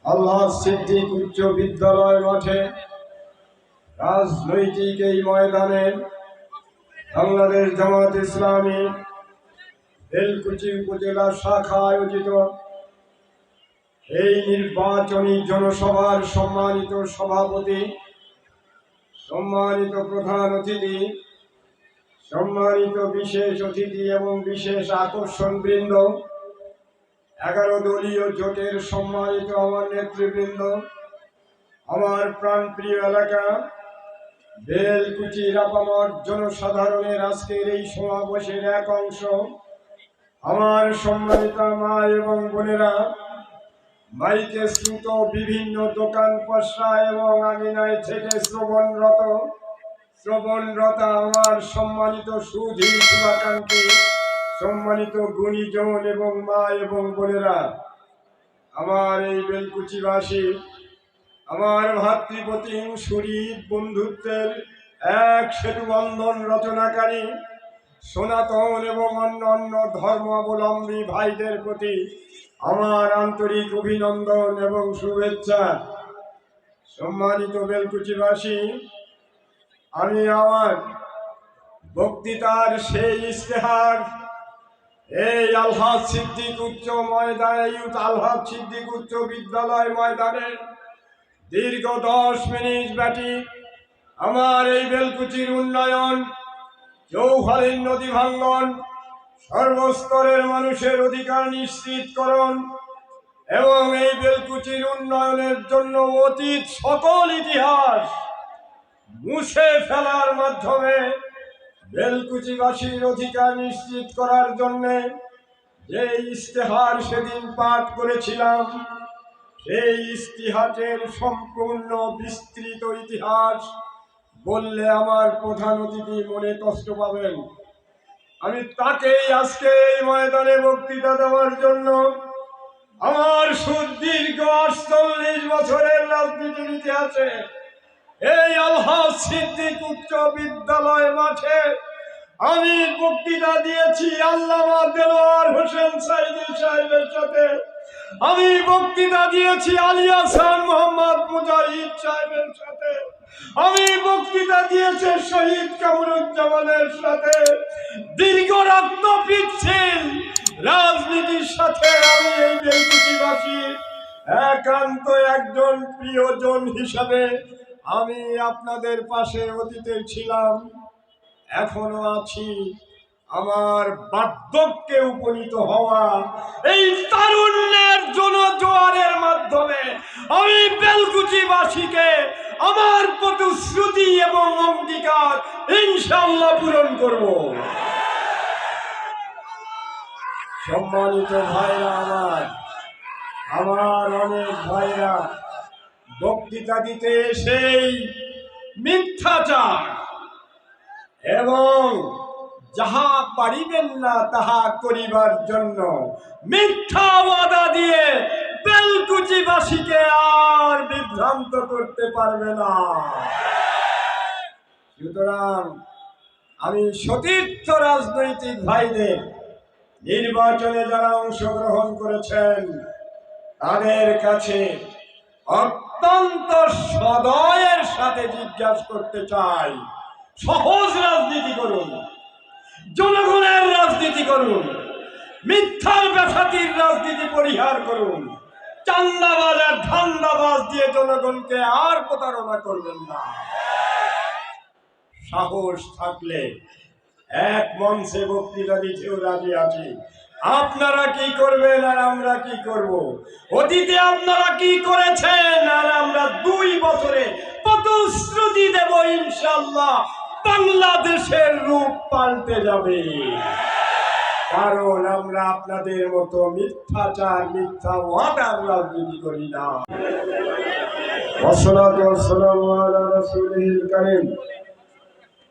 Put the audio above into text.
আল্লাহ সিদ্দিক উচ্চ বিদ্যালয় মাঠে রাজনৈতিক এই ময়দানে বাংলাদেশ জামাত ইসলামী বেলকুচি উপজেলা শাখা আয়োজিত এই নির্বাচনী জনসভার সম্মানিত সভাপতি, সম্মানিত প্রধান অতিথি, সম্মানিত বিশেষ অতিথি এবং বিশেষ আকর্ষণ বৃন্দ, 11 দলীয় জোটের সম্মানিত আমার নেতৃবৃন্দ, আমার প্রাণপ্রিয় এলাকা বেলকুচি রাপামার জনসাধারণের আজকের এই সমাবেশের এক অংশ, আমার সম্মানিত মা এবং বোনেরা, মাইকে শ্রুত বিভিন্ন দোকান পসরা এবং আঙিনায় থেকে শ্রবণরতা আমার সম্মানিত সুধী শুভাকাঙ্ক্ষী, সম্মানিত গুণীজন এবং মা এবং বোনেরা, আমার এই বেলকুচিবাসী, আমার ভাতৃপ্রতিম শরীফ বন্ধুত্বের এক সেতু বন্ধন রচনাকারী সনাতন এবং অন্যান্য ধর্মাবলম্বী ভাইদের প্রতি আমার আন্তরিক অভিনন্দন এবং শুভেচ্ছা। সম্মানিত বেলকুচিবাসী, আমি আমার বক্তৃতার সেই ইশতেহার এই আলহাজ সিদ্দিক উচ্চ বিদ্যালয় ময়দানে দীর্ঘ 10 মিনিট ব্যাপী আমার এই বেলকুচির উন্নয়ন, চৌফালির নদী ভাঙ্গন, সর্বস্তরের মানুষের অধিকার নিশ্চিতকরণ এবং এই বেলকুচির উন্নয়নের জন্য অতীত সকল ইতিহাস মুছে ফেলার মাধ্যমে বেলকুচিবাসীর অধিকার নিশ্চিত করার জন্য যে ইশতেহার সেদিন পাঠ করেছিলাম, সেই ইশতেহারের সম্পূর্ণ বিস্তৃত ইতিহাস বললে আমার প্রধান অতিথি মনে কষ্ট পাবেন। আমি তাকেই আজকে এই ময়দানে বক্তৃতা দেওয়ার জন্য আমার সুদীর্ঘ 48 বছরের রাজনীতির ইতিহাসে এই আলহাজ সিদ্দিক উচ্চ বিদ্যালয় মাঠে আমি বক্তৃতা দিয়েছি আল্লামা দেলোয়ার হোসেন সাইদি সাহেবের সাথে, আমি বক্তৃতা দিয়েছি আলী হাসান মোহাম্মদ মুজাহিদ সাহেবের সাথে, আমি বক্তৃতা দিয়েছি শহীদ কামরুজ্জামানের সাথে। দীর্ঘ রক্ত পিচ্ছিল রাজনীতির সাথে আমি এই বেলকুচিবাসী একান্ত একজন প্রিয়জন হিসাবে আমি আপনাদের পাশে অতীতে ছিলাম, এখনো আছি। আমার বার্ধক্যে উপনীত হওয়া এই তারুণ্যের জনজোয়ারের মাধ্যমে আমি বেলকুচিবাসীকে আমার প্রতিশ্রুতি এবং অঙ্গীকার ইনশাআল্লাহ পূরণ করব। সম্মানিত ভাইরা, আমার অনেক ভাইরা বক্তৃতা দিতে সেই মিথ্যাচার এবং যাহা পারিবেন না তাহা করিবার জন্য মিথ্যা ওয়াদা দিয়ে বেলকুচিবাসীকে আর বিভ্রান্ত করতে পারবে না। সুতরাং আমি সতীর্থ রাজনৈতিক ভাইদের নির্বাচনে যারা অংশগ্রহণ করেছেন তাদের কাছে অত্যন্ত সদয়ের সাথে জিজ্ঞাসা করতে চাই, সহজ রাজনীতি করুন, জনগণের রাজনীতি করুন, মিথ্যার বেফাতির রাজনীতি পরিহার করুন, চান্দাবাজ আর ধান্দাবাজ দিয়ে জনগণকে আর প্রতারণা করবেন না। সাহস থাকলে এক মঞ্চে বক্তৃতা দিতেও রাজি আছি। আপনারা কি করবেন আর আমরা কি করব? অতীতে আপনারা কি করেছেন আর আমরা 2 বছরে প্রতিশ্রুতি দেব ইনশাআল্লাহ বাংলাদেশের রূপ পাল্টে যাবে। কারণ আমরা আপনাদের মতো মিথ্যাচার, মিথ্যা ওয়াদার রাজনীতি করি না। ওয়াসসালাতু ওয়াসসালামু আলা রাসূলিল কারীম।